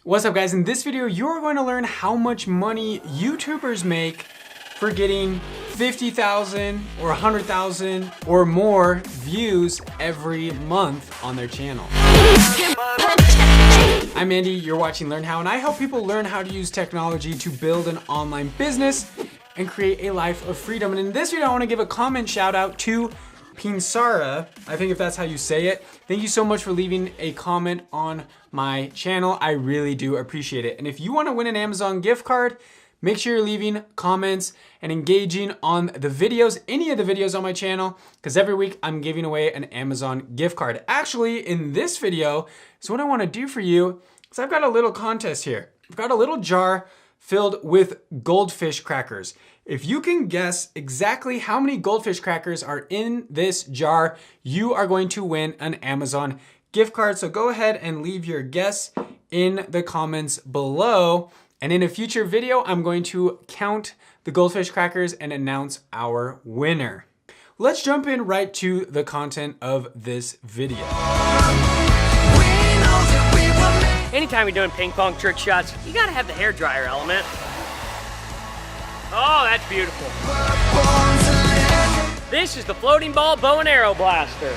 What's up guys? In this video, you're going to learn how much money YouTubers make for getting 50,000 or 100,000 or more views every month on their channel. I'm Andy, you're watching Learn How, and I help people learn how to use technology to build an online business and create a life of freedom. And in this video, I want to give a comment shout out to Pinsara, I think if that's how you say it. Thank you so much for leaving a comment on my channel. I really do appreciate it. And if you want to win an Amazon gift card, make sure you're leaving comments and engaging on the videos, any of the videos on my channel, because every week I'm giving away an Amazon gift card. Actually, in this video, so what I want to do for you is I've got a little contest here. I've got a little jar filled with goldfish crackers. If you can guess exactly how many goldfish crackers are in this jar, you are going to win an Amazon gift card. So go ahead and leave your guess in the comments below. And in a future video, I'm going to count the goldfish crackers and announce our winner. Let's jump in right to the content of this video. Anytime you're doing ping pong trick shots, you gotta have the hairdryer element. Oh, that's beautiful. This is the floating ball bow and arrow blaster.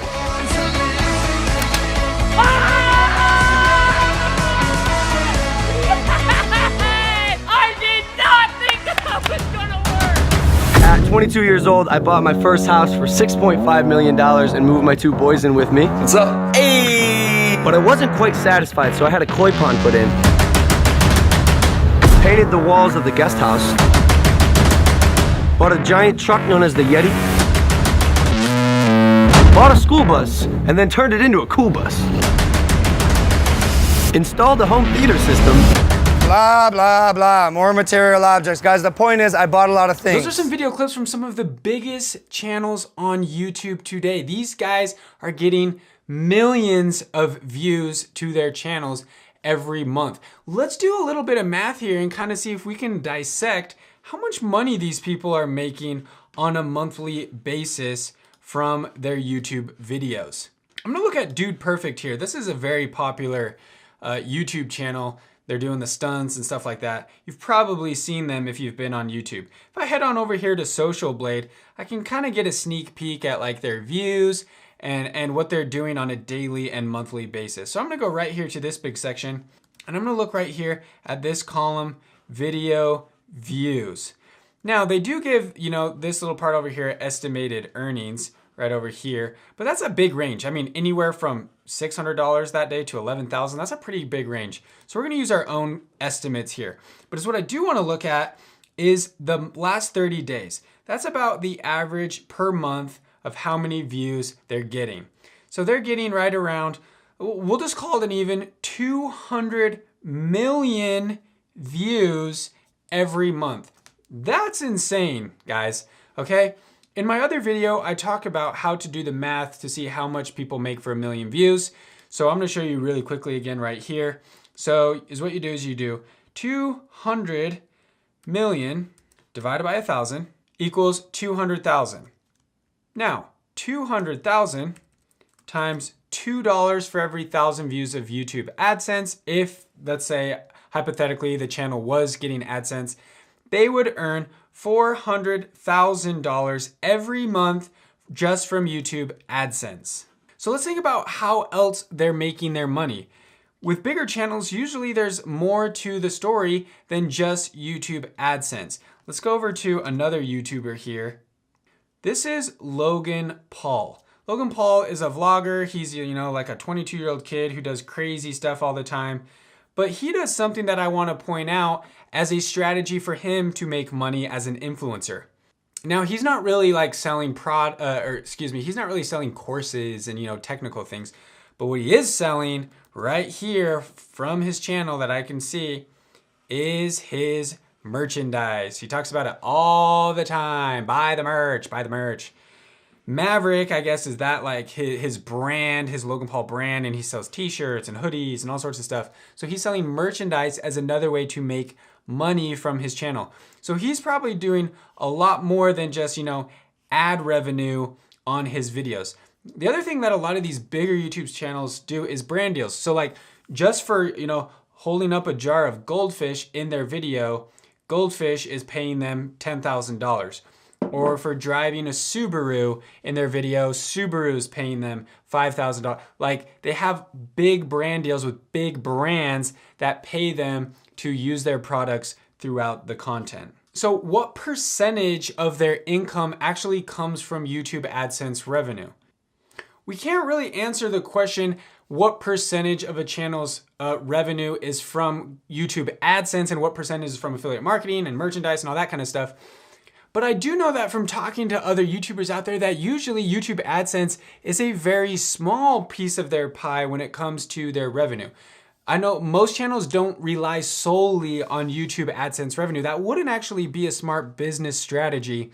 I did not think that was gonna work. At 22 years old, I bought my first house for $6.5 million and moved my two boys in with me. What's up? Hey! But I wasn't quite satisfied, so I had a koi pond put in. Painted the walls of the guest house. Bought a giant truck known as the Yeti. Bought a school bus, and then turned it into a cool bus. Installed a home theater system. Blah, blah, blah. More material objects. Guys, the point is I bought a lot of things. Those are some video clips from some of the biggest channels on YouTube today. These guys are getting millions of views to their channels every month. Let's do a little bit of math here and kind of see if we can dissect how much money these people are making on a monthly basis from their YouTube videos. I'm gonna look at Dude Perfect here. This is a very popular YouTube channel. They're doing the stunts and stuff like that. You've probably seen them if you've been on YouTube. If I head on over here to Social Blade, I can kind of get a sneak peek at like their views and what they're doing on a daily and monthly basis. So I'm gonna go right here to this big section, and I'm gonna look right here at this column, video views. Now they do give, this little part over here, estimated earnings right over here, but that's a big range. I mean, anywhere from $600 that day to $11,000, that's a pretty big range. So we're gonna use our own estimates here. But what I do wanna look at is the last 30 days. That's about the average per month of how many views they're getting. So they're getting right around, we'll just call it an even 200 million views every month. That's insane, guys, okay? In my other video, I talk about how to do the math to see how much people make for 1 million views. So I'm gonna show you really quickly again right here. So what you do is you do 200 million divided by 1,000 equals 200,000. Now, 200,000 times $2 for every 1,000 views of YouTube AdSense. If, let's say, hypothetically, the channel was getting AdSense, they would earn $400,000 every month just from YouTube AdSense. So let's think about how else they're making their money. With bigger channels, usually there's more to the story than just YouTube AdSense. Let's go over to another YouTuber here. This is Logan Paul. Logan Paul is a vlogger. He's, like a 22-year-old kid who does crazy stuff all the time. But he does something that I want to point out as a strategy for him to make money as an influencer. Now, he's not really like selling he's not really selling courses and, technical things. But what he is selling right here from his channel that I can see is his merchandise. He talks about it all the time. Buy the merch, buy the merch. Maverick, I guess, is that like his brand, his Logan Paul brand, and he sells t-shirts and hoodies and all sorts of stuff. So he's selling merchandise as another way to make money from his channel. So he's probably doing a lot more than just, ad revenue on his videos. The other thing that a lot of these bigger YouTube channels do is brand deals. So like just for, holding up a jar of goldfish in their video, Goldfish is paying them $10,000. Or for driving a Subaru in their video, Subaru is paying them $5,000. Like, they have big brand deals with big brands that pay them to use their products throughout the content. So what percentage of their income actually comes from YouTube AdSense revenue? We can't really answer the question, what percentage of a channel's revenue is from YouTube AdSense and what percentage is from affiliate marketing and merchandise and all that kind of stuff. But I do know that from talking to other YouTubers out there that usually YouTube AdSense is a very small piece of their pie when it comes to their revenue. I know most channels don't rely solely on YouTube AdSense revenue. That wouldn't actually be a smart business strategy.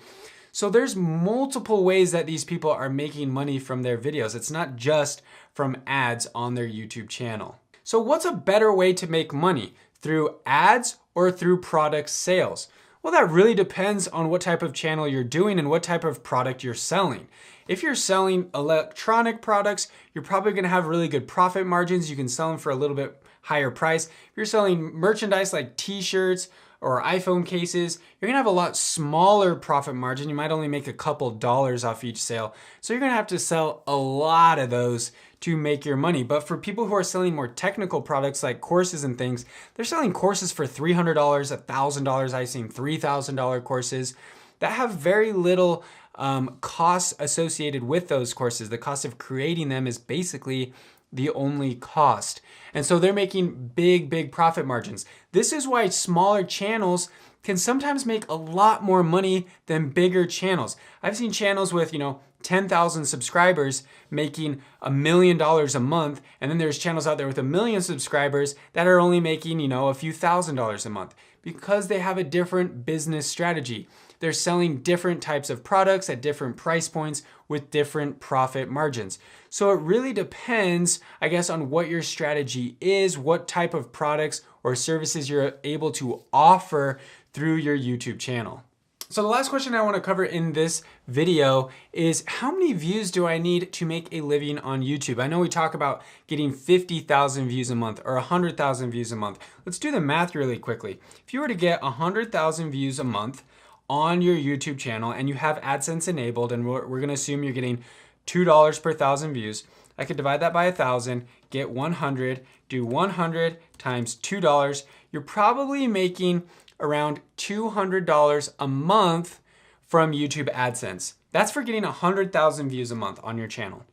So there's multiple ways that these people are making money from their videos. It's not just from ads on their YouTube channel. So what's a better way to make money? Through ads or through product sales? Well, that really depends on what type of channel you're doing and what type of product you're selling. If you're selling electronic products, you're probably gonna have really good profit margins. You can sell them for a little bit higher price. If you're selling merchandise like t-shirts or iPhone cases, you're gonna have a lot smaller profit margin. You might only make a couple dollars off each sale. So you're gonna have to sell a lot of those to make your money. But for people who are selling more technical products like courses and things, they're selling courses for $300, $1,000. I've seen $3,000 courses that have very little costs associated with those courses. The cost of creating them is basically the only cost. And so they're making big profit margins. This is why smaller channels can sometimes make a lot more money than bigger channels. I've seen channels with, 10,000 subscribers making $1 million a month, and then there's channels out there with 1 million subscribers that are only making, a few $1,000s a month because they have a different business strategy. They're selling different types of products at different price points with different profit margins. So it really depends, I guess, on what your strategy is, what type of products or services you're able to offer through your YouTube channel. So the last question I want to cover in this video is, how many views do I need to make a living on YouTube? I know we talk about getting 50,000 views a month or 100,000 views a month. Let's do the math really quickly. If you were to get 100,000 views a month on your YouTube channel and you have AdSense enabled, and we're going to assume you're getting $2 per 1,000 views, I could divide that by 1,000, get 100, do 100 times $2. You're probably making around $200 a month from YouTube AdSense. That's for getting 100,000 views a month on your channel.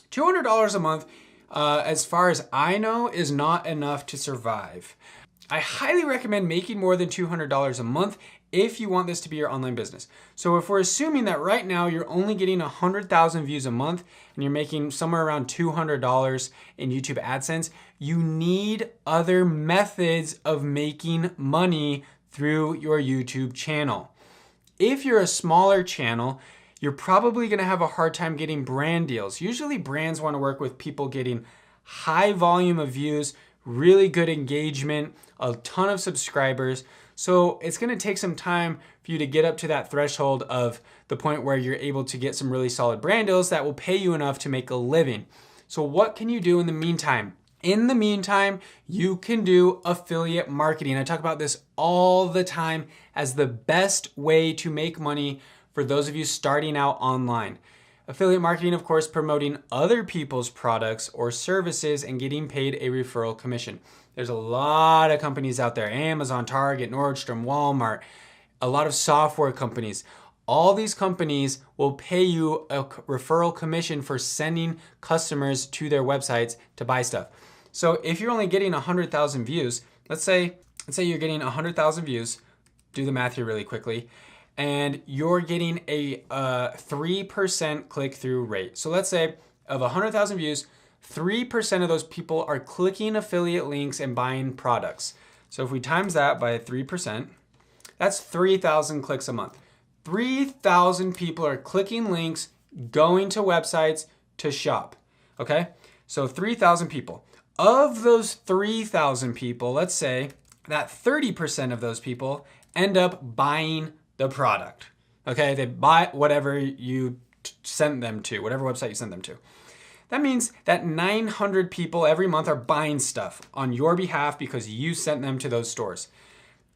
$200 a month, as far as I know, is not enough to survive. I highly recommend making more than $200 a month if you want this to be your online business. So if we're assuming that right now you're only getting 100,000 views a month and you're making somewhere around $200 in YouTube AdSense, you need other methods of making money through your YouTube channel. If you're a smaller channel, you're probably gonna have a hard time getting brand deals. Usually brands wanna work with people getting high volume of views, really good engagement, a ton of subscribers. So it's gonna take some time for you to get up to that threshold of the point where you're able to get some really solid brand deals that will pay you enough to make a living. So what can you do in the meantime? In the meantime, you can do affiliate marketing. I talk about this all the time as the best way to make money for those of you starting out online. Affiliate marketing, of course, promoting other people's products or services and getting paid a referral commission. There's a lot of companies out there, Amazon, Target, Nordstrom, Walmart, a lot of software companies. All these companies will pay you a referral commission for sending customers to their websites to buy stuff. So if you're only getting 100,000 views, let's say you're getting 100,000 views, do the math here really quickly, and you're getting a 3% click-through rate. So let's say of 100,000 views, 3% of those people are clicking affiliate links and buying products. So if we times that by 3%, that's 3,000 clicks a month. 3,000 people are clicking links, going to websites to shop, okay? So 3,000 people. Of those 3,000 people, let's say that 30% of those people end up buying the product, okay? They buy whatever you sent them to, whatever website you sent them to. That means that 900 people every month are buying stuff on your behalf because you sent them to those stores.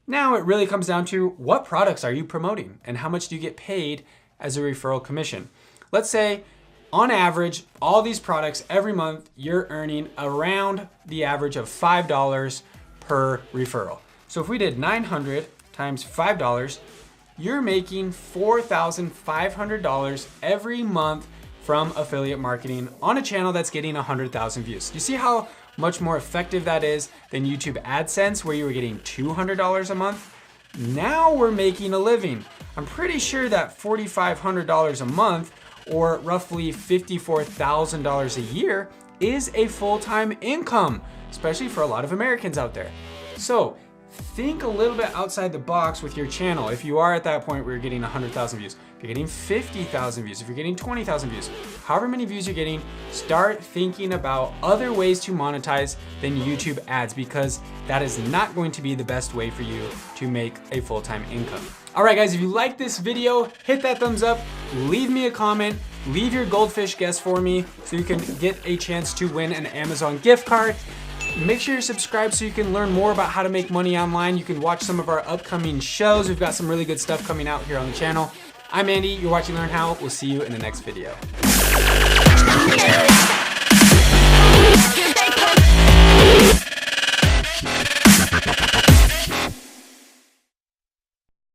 Now it really comes down to what products are you promoting and how much do you get paid as a referral commission. Let's say on average, all these products every month, you're earning around the average of $5 per referral. So if we did 900 times $5, you're making $4,500 every month from affiliate marketing on a channel that's getting 100,000 views. You see how much more effective that is than YouTube Adsense, where you were getting $200 a month? Now we're making a living. I'm pretty sure that $4,500 a month, or roughly $54,000 a year, is a full-time income, especially for a lot of Americans out there. So think a little bit outside the box with your channel. If you are at that point where you're getting 100,000 views, if you're getting 50,000 views, if you're getting 20,000 views, however many views you're getting, start thinking about other ways to monetize than YouTube ads, because that is not going to be the best way for you to make a full-time income. All right, guys, if you like this video, hit that thumbs up, leave me a comment, leave your goldfish guess for me so you can get a chance to win an Amazon gift card. Make sure you're subscribed so you can learn more about how to make money online. You can watch some of our upcoming shows. We've got some really good stuff coming out here on the channel. I'm Andy, you're watching Learn How. We'll see you in the next video.